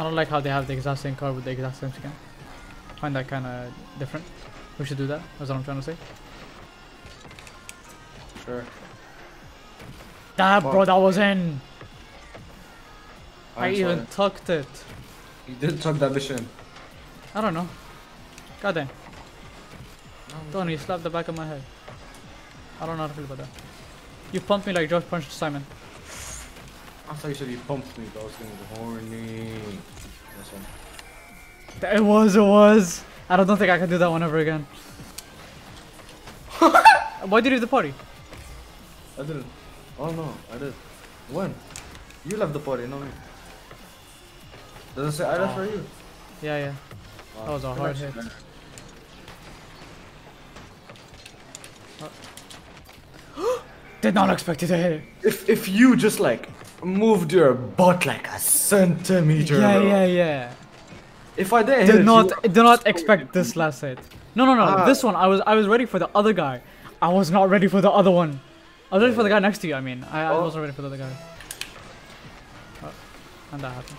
don't like how they have the exact same car with the exact same skin. I find that kind of different. We should do that. That's what I'm trying to say. Sure. That bro, that was in. I I'm even sorry. tucked it. You did tuck that bitch in. I don't know. Goddamn. Tony, slap the back of my head. I don't know how to feel about that. You pumped me like Josh punched Simon. I thought you said you pumped me, but I was getting horny. That's one. It was. I don't think I can do that one ever again. Why did you leave the party? I didn't. Oh no, I did. When? You left the party, not me. Does it say I left for you? Yeah. That was a hard hit. Did not expect you to hit it. If you just like moved your butt like a centimeter. Yeah. If I didn't hit it, Do not expect this last hit. No. This one, I was ready for the other guy. I was not ready for the other one. I was ready for the guy next to you. I mean, I wasn't ready for the other guy. Oh, and that happened.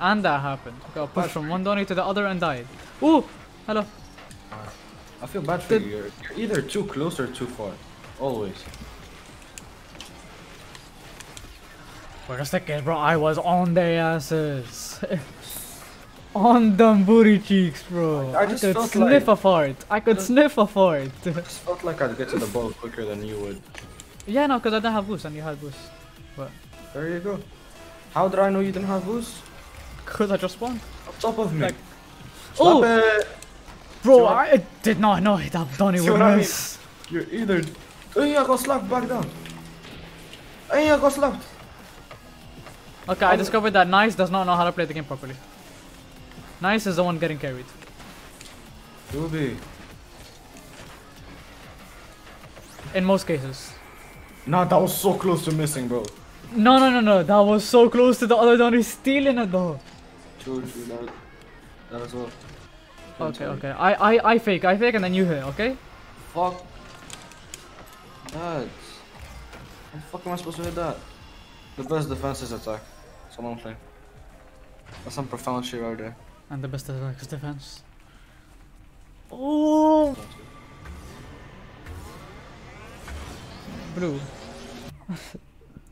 And that happened. Got pushed from one Donny to the other and died. Ooh, hello. I feel bad for you. You're either too close or too far. Always. Wait a second, bro. I was on their asses. On them booty cheeks, bro. I just could felt sniff like- a fart. I could sniff a fart. I just felt like I'd get to the ball quicker than you would. Yeah, no, because I didn't have boost and you had boost. But There you go. How did I know you didn't have boost? because I just spawned. On top of me. Like- Slap Oh! it! Bro, I did not know that Donny See would what I mean? miss. You're either. Hey, I got slapped back down. Hey, I got slapped. Okay, I discovered that Nice does not know how to play the game properly. Nice is the one getting carried. Ruby. In most cases. Nah, that was so close to missing, bro. No. That was so close to the other Donny stealing it though. True, that as well. Okay. I fake and then you hit, okay? Fuck. That. How the fuck am I supposed to hit that? The best defense is attack. That's all I'm saying. That's some profound shit right there. And the best attack is defense. Oh, blue.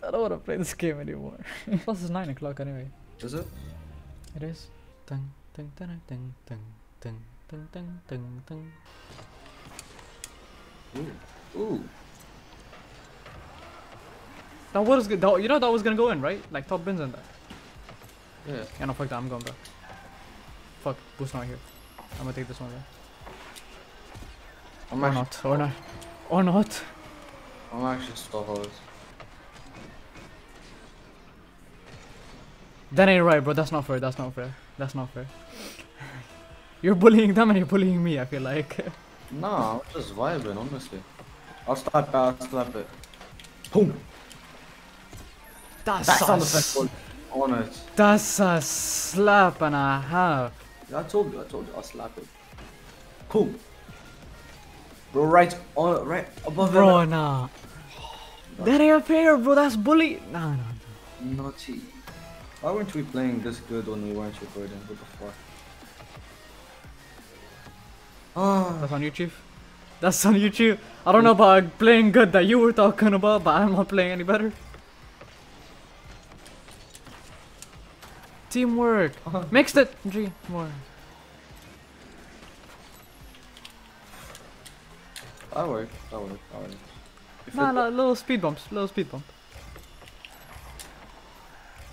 I don't want to play this game anymore. Plus it's 9 o'clock anyway. Is it? It is. Ding, ding, ding, ding, ding, ding, ding, ding, ding, ding. Ooh. That was good. You know that was gonna go in, right? Like top bins and that. Yeah. Yeah, no, fuck that. I'm going back. Fuck, boost not here. I'm gonna take this one. I'm Or actually, not. Or not. I'm actually so hard. That ain't right, bro. That's not fair. That's not fair. You're bullying them and you're bullying me, I feel like. Nah, I'm just vibing, honestly. I'll slap it. Boom! That's sound effect on it. That's a slap and a half. I told you, I'll slap it. Boom! Bro, right above Bro, it. nah. That ain't fair, bro. That's bully. Nah. Naughty. Why weren't we playing this good when we weren't recording? What the fuck? That's on YouTube. That's on YouTube. I don't know about playing good that you were talking about, but I'm not playing any better. Teamwork. Mixed it. G. More. That worked. Nah, little speed bumps.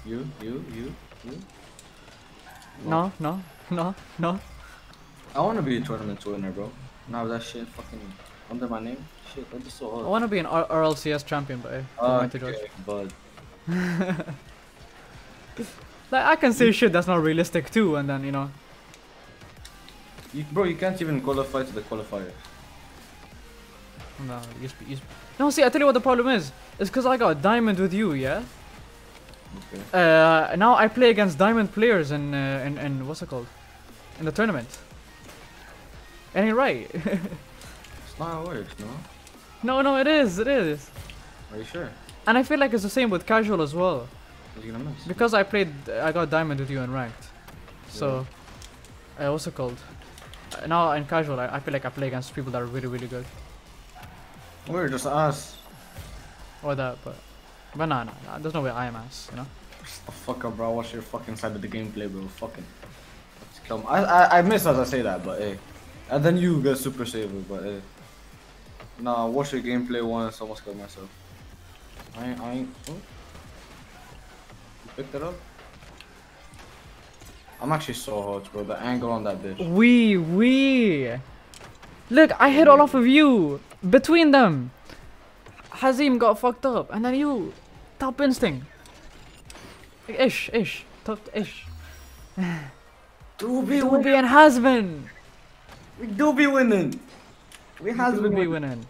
You. No. I wanna be a tournament winner, bro. Now that shit fucking under my name. Shit, that is so hard. I want to be an RLCS champion, but Okay, bud. like I can say shit that's not realistic too, and then you know. Bro, you can't even qualify to the qualifier. No, no. See, I tell you what the problem is. It's because I got diamond with you, yeah. Okay. Now I play against diamond players in what's it called? In the tournament. It ain't right. It's not how it works, no? No, it is. Are you sure? And I feel like it's the same with casual as well. What you gonna miss? Because I got diamond with you in ranked. So, what's it called? Now in casual, I feel like I play against people that are really, really good. We're just ass. Or that, but nah, there's no way I am ass, you know? Shut the fuck up, bro. Watch your fucking side of the gameplay, bro. Fucking. Let's kill him. I miss as I say that, but hey. And then you get super saver, but hey. Nah, watch your gameplay once. Almost killed myself. I ain't. Oh. You picked it up? I'm actually so hot, bro. The angle on that bitch. Wee. Look, I hit all off of you. Between them. Hazim got fucked up. And then you. Top instinct. Ish. Top ish. Doobie and Hasbin. We do be winning. We has been winning.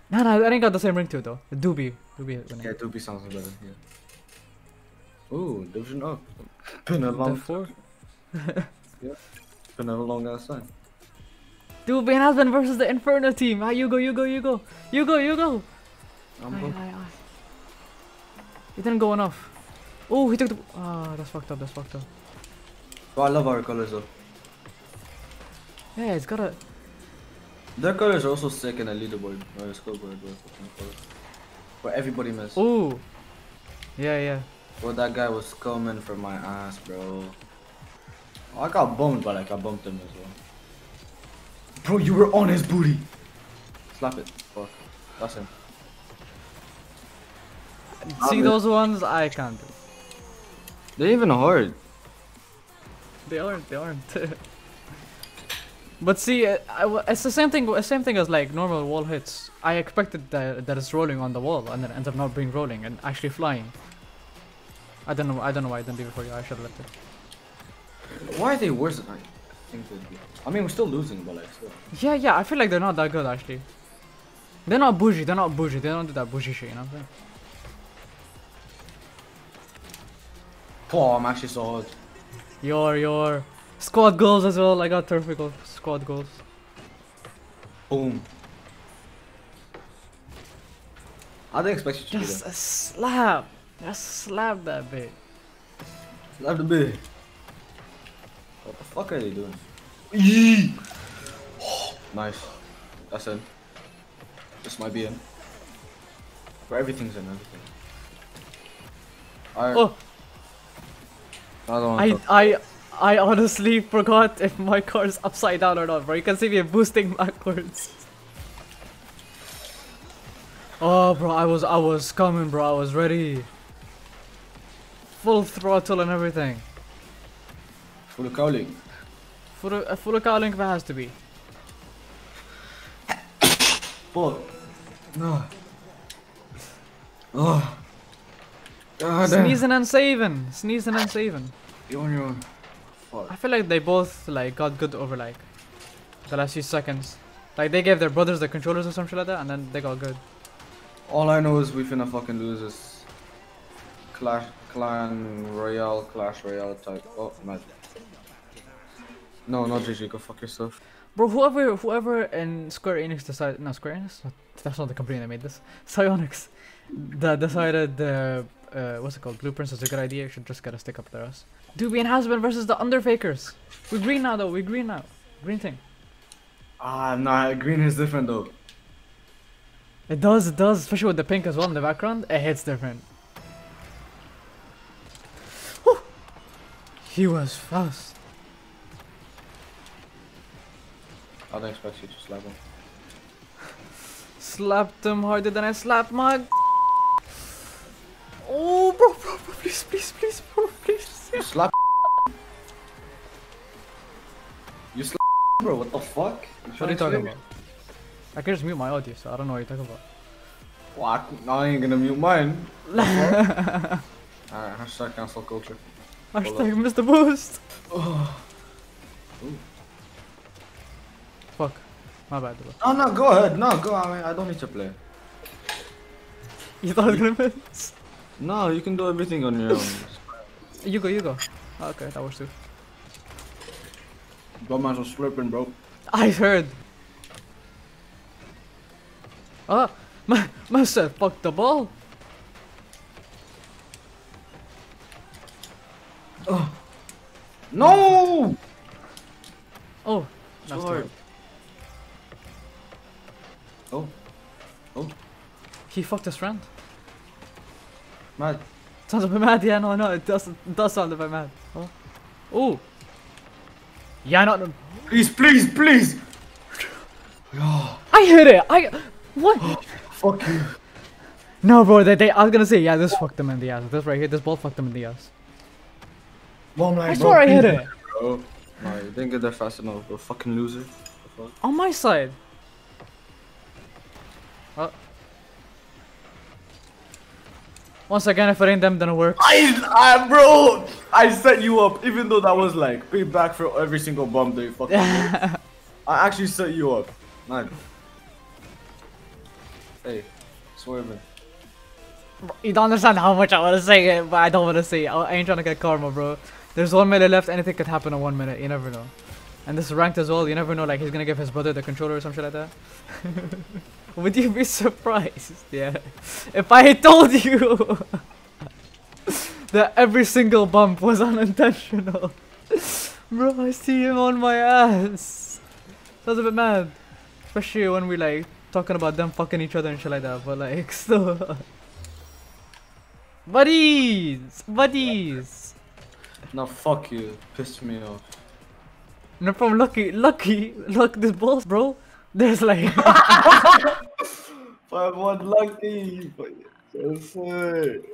Nah, I ain't got the same ring to it though. Doobie winning. Yeah, Doobie sounds better. Yeah. Ooh, division up. Been a long. Yeah. Been a long ass time. Doobie and Hasbin versus the Inferno team. You go. You go. Aye. He didn't go enough. Oh, he took the. Ah, that's fucked up. But I love our colors though. Yeah, it's got a. Their colors are also sick in a leaderboard or a scoreboard. Where everybody missed. Ooh. Yeah. Bro, that guy was coming for my ass, bro. Oh, I got bummed, but like I bumped him as well. Bro, you were on his booty. Slap it. Fuck. That's him. See those ones? I can't do. They're even hard. They aren't. But see, it's the same thing as like normal wall hits. I expected that it's rolling on the wall and then it ends up not being rolling and actually flying. I don't know why I didn't leave it for you. I should have left it. Why are they worse than I think they'd be? I mean, we're still losing, but like still. Yeah. I feel like they're not that good actually. They're not bougie. They don't do that bougie shit. You know what I'm saying? Oh, I'm actually so hot. Your squad goals as well. I got terrific squad goals. Boom. I didn't expect you to do Just that. a slap. Just slap that bit. Slap the bit. What the fuck are they doing? Yee! Nice. That's in. This might be in. But everything's in, everything. Oh! I honestly forgot if my car's upside down or not, bro. You can see me boosting backwards. Oh, bro, I was coming, bro. I was ready. Full throttle and everything. Full cowling. Full cowling if it has to be. Fuck. No. Oh. God damn. Sneezing and saving. You're on your own. Fuck. I feel like they both like got good over like the last few seconds. Like they gave their brothers the controllers or some shit like that, and then they got good. All I know is we finna fucking lose this Clash Royale type. Oh, nice. No, not GG. Go fuck yourself. Bro, whoever in Square Enix decided, no, Square Enix? That's not the company that made this. Psyonix that decided what's it called? Blueprints is a good idea. You should just get a stick up their ass. Doobie and Hasbin versus the Underfakers. We're green now though. Green thing. Ah, nah. Green is different though. It does, especially with the pink as well in the background. It hits different. Whew. He was fast. I didn't expect you to slap him. Slapped him harder than I slapped my. Oh, bro, please, bro, please. You slap. You slap, bro. What the fuck? What are you talking about? I can just mute my audio, so I don't know what you're talking about. What? I ain't gonna mute mine. Alright, hashtag cancel culture. Hashtag Mr. Boost. Oh. Fuck. My bad, bro. Oh no, go ahead. No, go. I mean, I don't need to play. You thought I was gonna miss? No, you can do everything on your own. You go. Oh, okay, that works too. Dumbass was flipping, bro. I heard. Man said fuck the ball. No! Oh, that's Sword. good. Oh. Oh. He fucked his friend. Mad. Sounds a bit mad, yeah, no, it does sound a bit mad. Oh. Ooh. Yeah, no. Please, please, please! I hit it! What? Fuck you. No, bro, I was gonna say, yeah, this fucked them in the ass. This right here, this ball fucked them in the ass. Mom, like, I swear I hit it. Bro. No, you didn't get there fast enough, bro. Fucking loser. On my side. Oh. Once again, if it ain't them, then it works. Bro, I set you up, even though that was like payback for every single bomb they fucking did. I actually set you up. Man. Hey, swerving. You don't understand how much I want to say it, but I don't want to say it. I ain't trying to get karma, bro. There's 1 minute left, anything could happen in 1 minute, you never know. And this is ranked as well, you never know, like he's gonna give his brother the controller or some shit like that. Would you be surprised? Yeah. If I had told you that every single bump was unintentional. Bro, I see him on my ass. That was a bit mad. Especially when we like talking about them fucking each other and shit like that, but like still. Buddies! Buddies! No, fuck you. Pissed me off. No problem, look, this balls, bro. There's like 5-1 lucky. So sick.